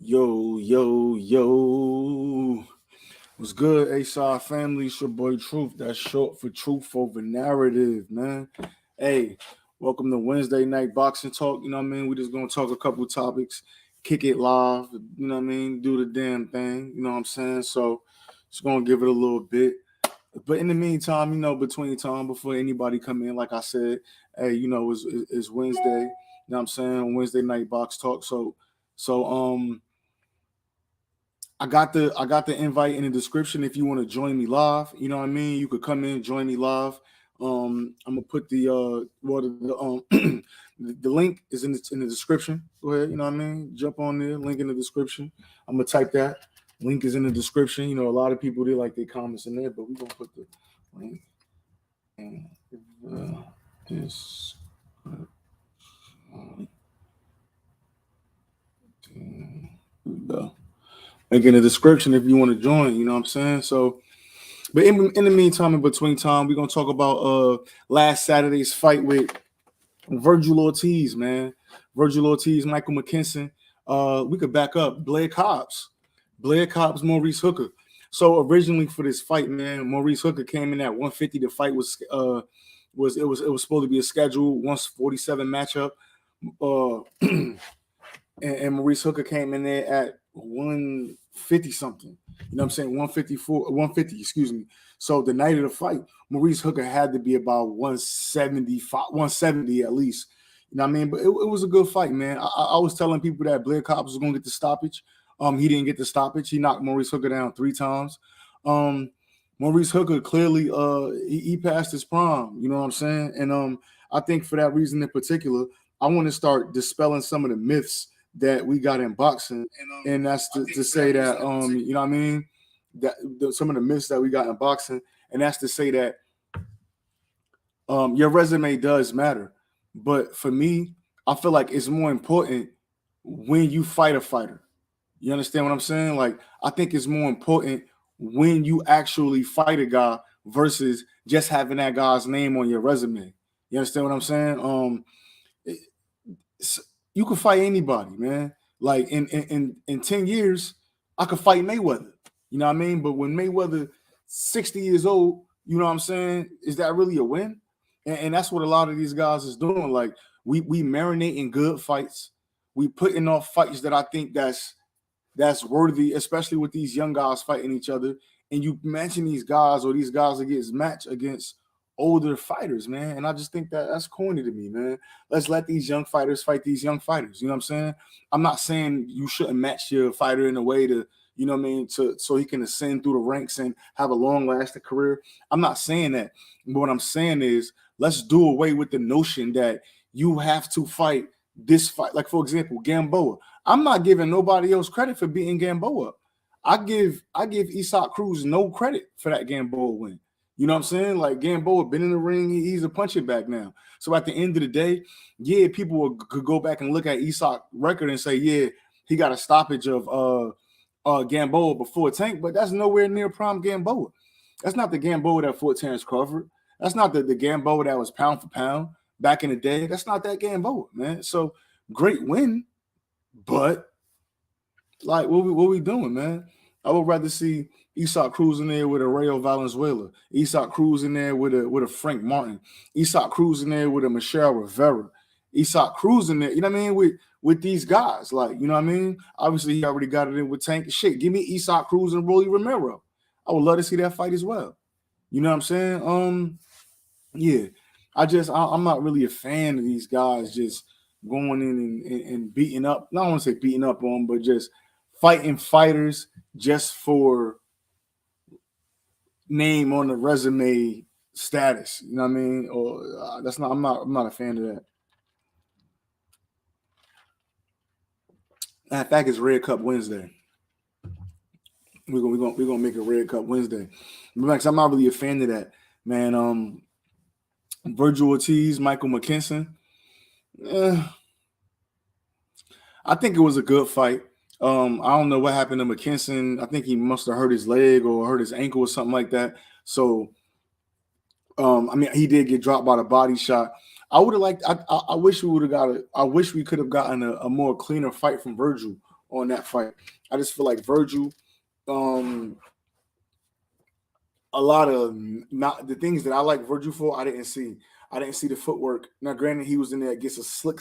Yo, yo, yo. What's good, ASI family? It's your boy Truth. That's short for Truth Over Narrative, man. Hey, welcome to Wednesday Night Boxing Talk. You know what I mean? We're just going to talk a couple topics, kick it live, you know what I mean? Do the damn thing, you know what I'm saying? So, just going to give it a little bit. But in the meantime, between time, before anybody come in, like I said, hey, it's Wednesday, you know what I'm saying? Wednesday Night Box Talk. So, I got the invite in the description if you want to join me live. You know what I mean? You could come in and join me live. I'm gonna put the link is in the description. Go ahead, you know what I mean? Jump on there, link in the description. I'm gonna type that. Link is in the description. You know, a lot of people they like their comments in there, but we're gonna put the link in the description. Here we go. Link in the description if you want to join. You know what I'm saying? So, but in the meantime, in between time, we're gonna talk about last Saturday's fight with Virgil Ortiz, man. Virgil Ortiz, Michael McKinson. We could back up. Blair Cobbs, Maurice Hooker. So originally for this fight, man, Maurice Hooker came in at 150. The fight was supposed to be a scheduled 147 matchup. And Maurice Hooker came in there at 150 something. You know what I'm saying? 150, excuse me. So the night of the fight, Maurice Hooker had to be about 170 at least. You know what I mean? But it was a good fight, man. I was telling people that Blair Cobbs was going to get the stoppage. He didn't get the stoppage. He knocked Maurice Hooker down 3 times. Maurice Hooker clearly he passed his prime. You know what I'm saying? And I think for that reason in particular, I want to start dispelling some of the myths that we got in boxing, and that's to say that you know what I mean, that some of the myths that we got in boxing, and that's to say that your resume does matter, but for me, I feel like it's more important when you fight a fighter. You understand what I'm saying? Like, I think it's more important when you actually fight a guy versus just having that guy's name on your resume. You understand what I'm saying? You can fight anybody, man. Like in 10 years, I could fight Mayweather. You know what I mean? But when Mayweather 60 years old, you know what I'm saying? Is that really a win? And that's what a lot of these guys is doing. Like we marinate in good fights. We putting off fights that I think that's worthy, especially with these young guys fighting each other. And you mention these guys or these guys that get matched against older fighters, man. And I just think that that's corny to me, man. Let's let these young fighters fight these young fighters. You know what I'm saying? I'm not saying you shouldn't match your fighter in a way to, you know what I mean, so he can ascend through the ranks and have a long-lasting career. I'm not saying that. But what I'm saying is let's do away with the notion that you have to fight this fight. Like, for example, Gamboa. I'm not giving nobody else credit for beating Gamboa. I give Isak Cruz no credit for that Gamboa win. You know what I'm saying? Like Gamboa been in the ring, he's a punching bag now. So at the end of the day, yeah, people could go back and look at Isak's record and say, yeah, he got a stoppage of Gamboa before Tank, but that's nowhere near prime Gamboa. That's not the Gamboa that fought Terrence Crawford. That's not the Gamboa that was pound for pound back in the day. That's not that Gamboa, man. So great win, but like what we doing, man? I would rather see Isak Cruz in there with a Rayo Valenzuela, Isak Cruz in there with a Frank Martin, Isak Cruz in there with a Michelle Rivera, Isak Cruz in there, you know what I mean, with these guys. Like, you know what I mean? Obviously, he already got it in with Tank. Shit, give me Isak Cruz and Rolly Romero. I would love to see that fight as well. You know what I'm saying? Yeah. I'm not really a fan of these guys just going in and beating up. I don't want to say beating up on, but just fighting fighters just for name on the resume status. You know what I mean? Or that's not. I'm not a fan of that. In fact, it's Red Cup Wednesday. We're gonna make a Red Cup Wednesday. But Max, I'm not really a fan of that, man. Virgil Ortiz, Michael McKinson. I think it was a good fight. I don't know what happened to McKinson. I think he must have hurt his leg or hurt his ankle or something like that. So, I mean, he did get dropped by the body shot. I would have liked. I wish we would have got. I wish we could have gotten a more cleaner fight from Virgil, on that fight. I just feel like Virgil, a lot of not the things that I like Virgil for, I didn't see. I didn't see the footwork. Now, granted, he was in there against a slick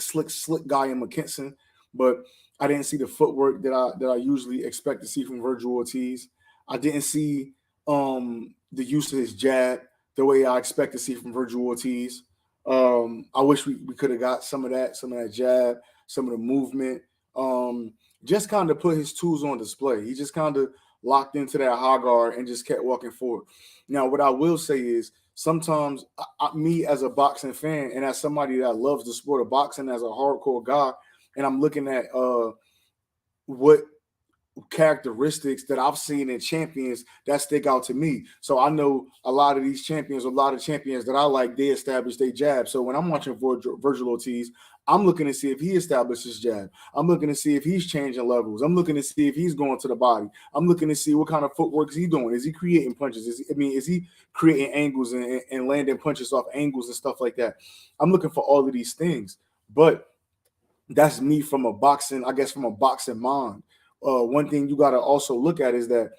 guy in McKinson, but I didn't see the footwork that I usually expect to see from Virgil Ortiz. I didn't see the use of his jab the way I expect to see from Virgil Ortiz. I wish we could have got some of that jab, some of the movement. Just kind of put his tools on display. He just kind of locked into that high guard and just kept walking forward. Now, what I will say is sometimes me as a boxing fan and as somebody that loves the sport of boxing as a hardcore guy, and I'm looking at what characteristics that I've seen in champions that stick out to me. So I know a lot of these champions, a lot of champions that I like, they establish their jab. So when I'm watching Virgil Ortiz, I'm looking to see if he establishes jab. I'm looking to see if he's changing levels. I'm looking to see if he's going to the body. I'm looking to see what kind of footwork is he doing. Is he creating punches? Is he creating angles and landing punches off angles and stuff like that? I'm looking for all of these things. But that's me from a boxing mind. One thing you got to also look at is that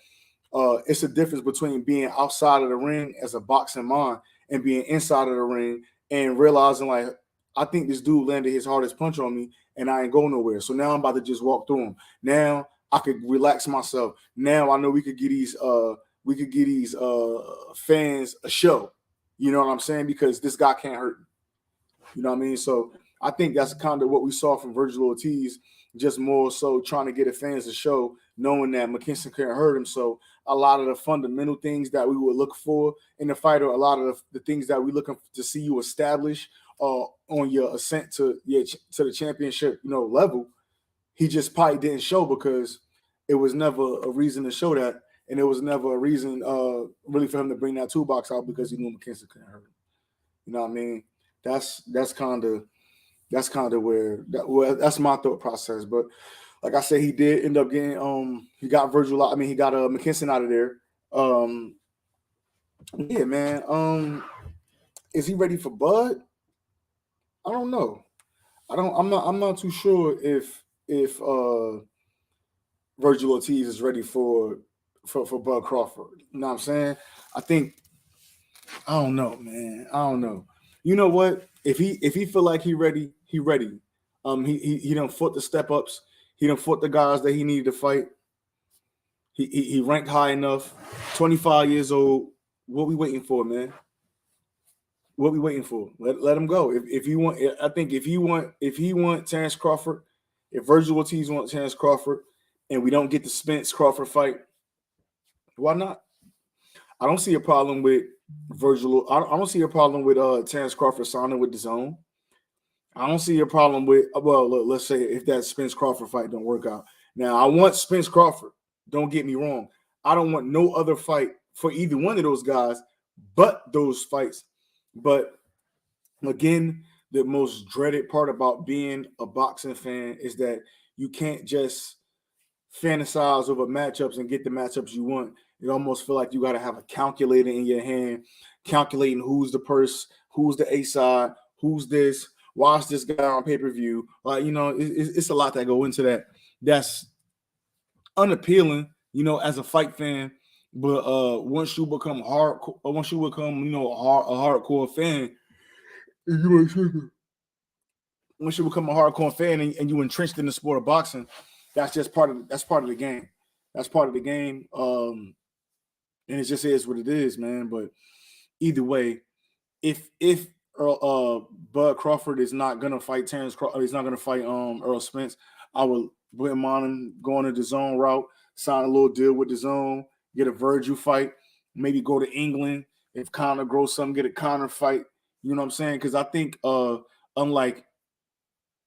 it's a difference between being outside of the ring as a boxing mind and being inside of the ring and realizing, like, I think this dude landed his hardest punch on me and I ain't going nowhere. So now I'm about to just walk through him. Now I could relax myself. Now I know we could get these fans a show. You know what I'm saying? Because this guy can't hurt me. You know what I mean? So I think that's kind of what we saw from Virgil Ortiz, just more so trying to get the fans a show, knowing that McKinson couldn't hurt him. So a lot of the fundamental things that we would look for in the fighter, a lot of the things that we're looking to see you establish on your ascent to the championship, level, he just probably didn't show because it was never a reason to show that, and it was never a reason really for him to bring that toolbox out because he knew McKinson couldn't hurt him. You know what I mean? That's kind of where that's my thought process. But like I said, he did end up getting he got Virgil out. I mean, he got McKinson out of there. Yeah, man. Is he ready for Bud? I don't know. I'm not too sure if Virgil Ortiz is ready for Bud Crawford. You know what I'm saying? I don't know, man. I don't know. You know what? If he feel like he ready, he ready. He done fought the step ups. He done fought the guys that he needed to fight. He ranked high enough. 25 years old. What we waiting for, man? What we waiting for? Let him go. If you want, I think if he want Terrence Crawford, if Virgil Ortiz wants Terrence Crawford, and we don't get the Spence Crawford fight, why not? I don't see a problem with Virgil. I don't see a problem with Terrence Crawford signing with DAZN. I don't see a problem with, well, let's say if that Spence Crawford fight don't work out. Now, I want Spence Crawford. Don't get me wrong. I don't want no other fight for either one of those guys but those fights. But again, the most dreaded part about being a boxing fan is that you can't just fantasize over matchups and get the matchups you want. You almost feel like you got to have a calculator in your hand, calculating who's the purse, who's the A side, who's this, watch this guy on pay-per-view. Like, it's a lot that go into that. That's unappealing, as a fight fan. But once you become hardcore, a hardcore fan, once you become a hardcore fan and you entrenched in the sport of boxing, that's part of the game. That's part of the game. And it just is what it is, man. But either way, if Bud Crawford is not gonna fight Terrence Crawford, he's not gonna fight Earl Spence, I wouldn't mind him going to the DAZN route, sign a little deal with DAZN, get a Virgil fight, maybe go to England. If Conor grows something, get a Conor fight. You know what I'm saying? Because I think unlike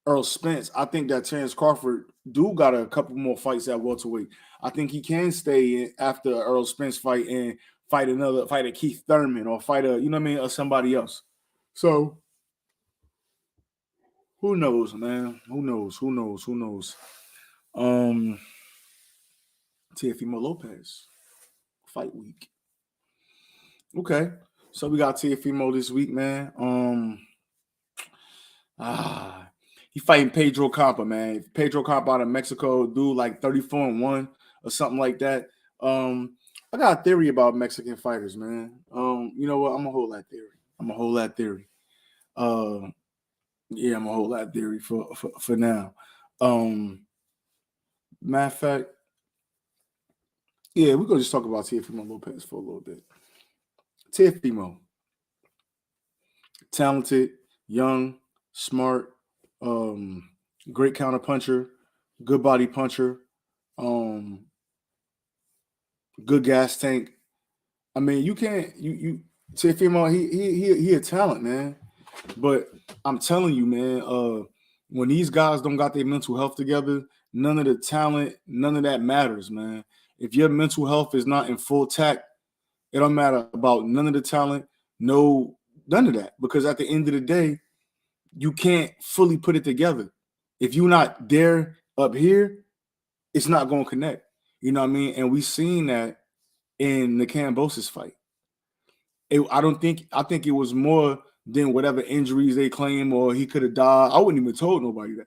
Earl Spence, I think that Terrence Crawford got a couple more fights at welterweight. I think he can stay in after Earl Spence fight and fight a Keith Thurman or fight or somebody else. So who knows, man? Who knows? Teofimo Lopez, fight week. Okay, so we got Teofimo this week, man. He fighting Pedro Campa, man. Pedro Campa out of Mexico, dude, like 34-1 or something like that. I got a theory about Mexican fighters, man. You know what? I'm gonna hold that theory. Yeah, I'm gonna hold that theory for now. Matter of fact, yeah, we're gonna just talk about Teofimo Lopez for a little bit. Teofimo, talented, young, smart, great counter puncher, good body puncher, good gas tank. I mean, you can't Teofimo, he a talent, man. But I'm telling you, man, when these guys don't got their mental health together, none of the talent, none of that matters, man. If your mental health is not in full tact, it don't matter about none of the talent, none of that. Because at the end of the day, you can't fully put it together. If you're not there up here, it's not going to connect. You know what I mean? And we seen that in the Kambosos fight. I think it was more than whatever injuries they claim or he could have died. I wouldn't even told nobody that.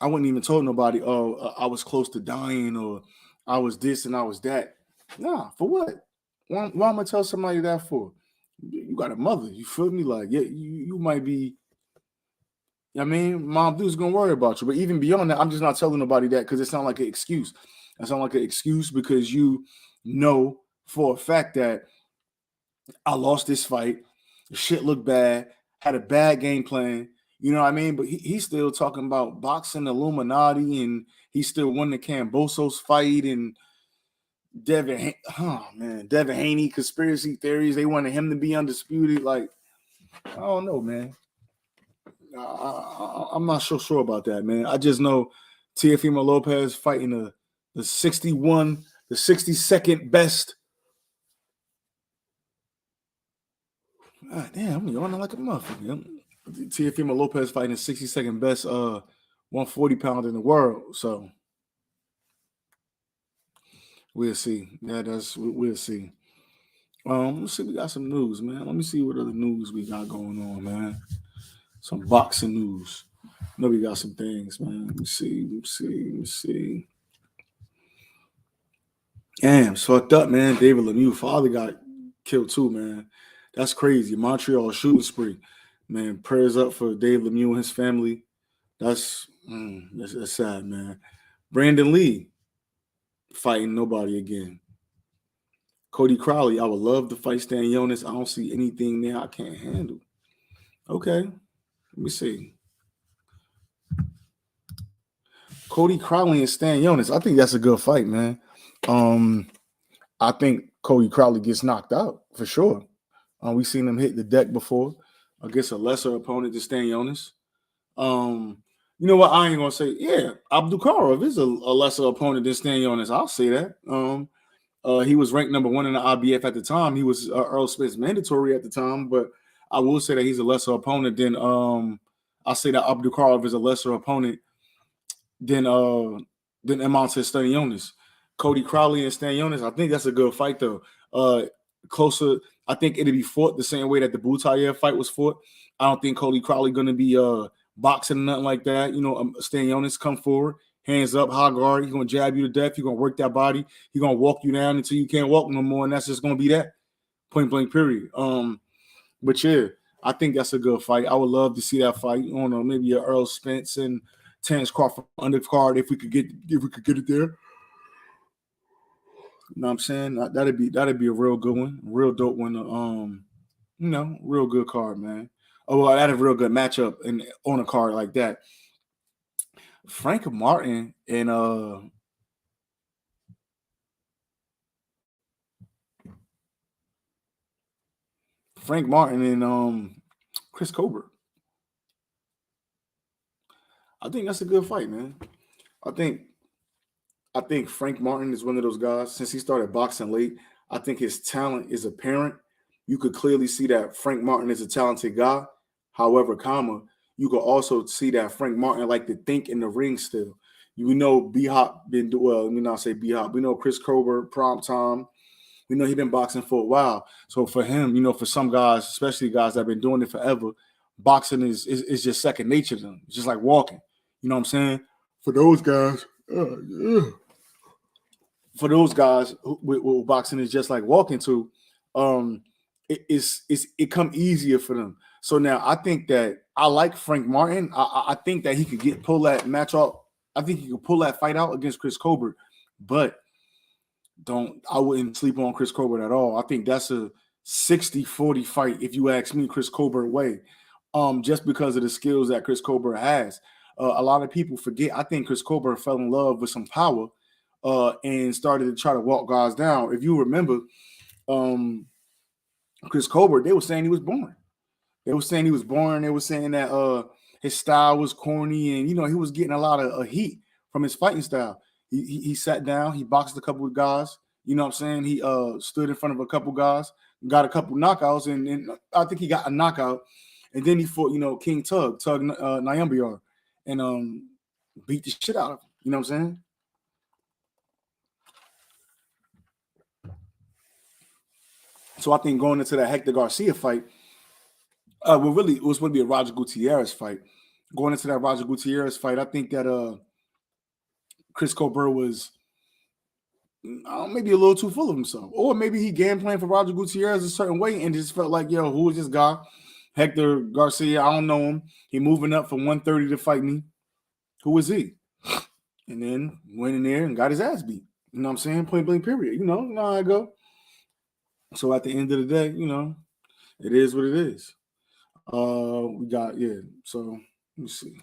I wouldn't even told nobody, oh, I was close to dying or I was this and I was that. Nah, for what? Why am I gonna tell somebody that for? You got a mother, you feel me? Like, yeah, you might be. I mean, mom, dude's gonna worry about you. But even beyond that, I'm just not telling nobody that because it sounds like an excuse. It sounds like an excuse because you know for a fact that I lost this fight. The shit looked bad. Had a bad game plan. You know what I mean? But he's still talking about boxing Illuminati, and he still won the Kambosos fight and Devin Haney conspiracy theories. They wanted him to be undisputed. Like, I don't know, man. I'm not so sure about that, man. I just know Teofimo Lopez fighting the 62nd best. God damn, I'm yawning like a motherfucker. Teofimo Lopez fighting the 62nd best 140 pounder in the world. So we'll see. Yeah, we'll see. Let's see. We got some news, man. Let me see what other news we got going on, man. Some boxing news. I know we got some things, man. Let me see. Damn, it's fucked up, man. David Lemieux father got killed too, man. That's crazy. Montreal shooting spree. Man, prayers up for Dave Lemieux and his family. That's sad, man. Brandon Lee fighting nobody again. Cody Crowley, I would love to fight Stannis. I don't see anything there I can't handle. Okay, let me see. Cody Crowley and Stannis. I think that's a good fight, man. I think Cody Crowley gets knocked out for sure. We've seen him hit the deck before against a lesser opponent than Stannis. You know what? I ain't gonna say. Yeah, Abdulkarov is a lesser opponent than Stannis. I'll say that. He was ranked number 1 in the IBF at the time. He was Earl Smith's mandatory at the time, but I will say that he's a lesser opponent than. I'll say that Abdulkarov is a lesser opponent than Emontes Stanionis. Cody Crowley and Stanionis, I think that's a good fight though. Closer, I think it'll be fought the same way that the Butayev fight was fought. I don't think Cody Crowley gonna be boxing or nothing like that. You know, Stanionis come forward, hands up, high guard. He's gonna jab you to death. He's gonna work that body. He's gonna walk you down until you can't walk no more, and that's just gonna be that point blank period. But yeah, I think that's a good fight. I would love to see that fight. I don't know, maybe a Earl Spence and Terence Crawford undercard if we could get it there. You know what I'm saying? That'd be a real good one, real dope one. Real good card, man. Oh, well, that'd a real good matchup and on a card like that. Frank Martin and Chris Colbert. I think that's a good fight, man. I think Frank Martin is one of those guys. Since he started boxing late, I think his talent is apparent. You could clearly see that Frank Martin is a talented guy. However, you could also see that Frank Martin like to think in the ring still. We know B-Hop been let me not say B-Hop. We know Chris Colbert, prime time. We know he's been boxing for a while. So for him, for some guys, especially guys that have been doing it forever, boxing is just second nature to them. It's just like walking. You know what I'm saying? For those guys, boxing is just like walking to, it come easier for them. So now I think that I like Frank Martin. I think that he could pull that match off. I think he could pull that fight out against Chris Colbert, but I wouldn't sleep on Chris Colbert at all. I think that's a 60-40 fight, if you ask me, Chris Colbert way. Just because of the skills that Chris Colbert has. A lot of people forget. I think Chris Colbert fell in love with some power and started to try to walk guys down. If you remember, Chris Colbert, they were saying he was boring. They were saying that his style was corny, and he was getting a lot of heat from his fighting style. He sat down, he boxed a couple of guys. You know what I'm saying? He stood in front of a couple guys, got a couple knockouts, and I think he got a knockout. And then he fought, King Tug Nyambiar, and beat the shit out of him. You know what I'm saying? So I think going into that Hector Garcia fight, it was going to be a Roger Gutierrez fight. Going into that Roger Gutierrez fight, I think that Chris Colbert was maybe a little too full of himself. Or maybe he game planned for Roger Gutierrez a certain way and just felt like, yo, who is this guy? Hector Garcia, I don't know him. He moving up from 130 to fight me. Who is he? And then went in there and got his ass beat. You know what I'm saying? Point blank period. You know how I go. So at the end of the day, it is what it is. We got, so let me see.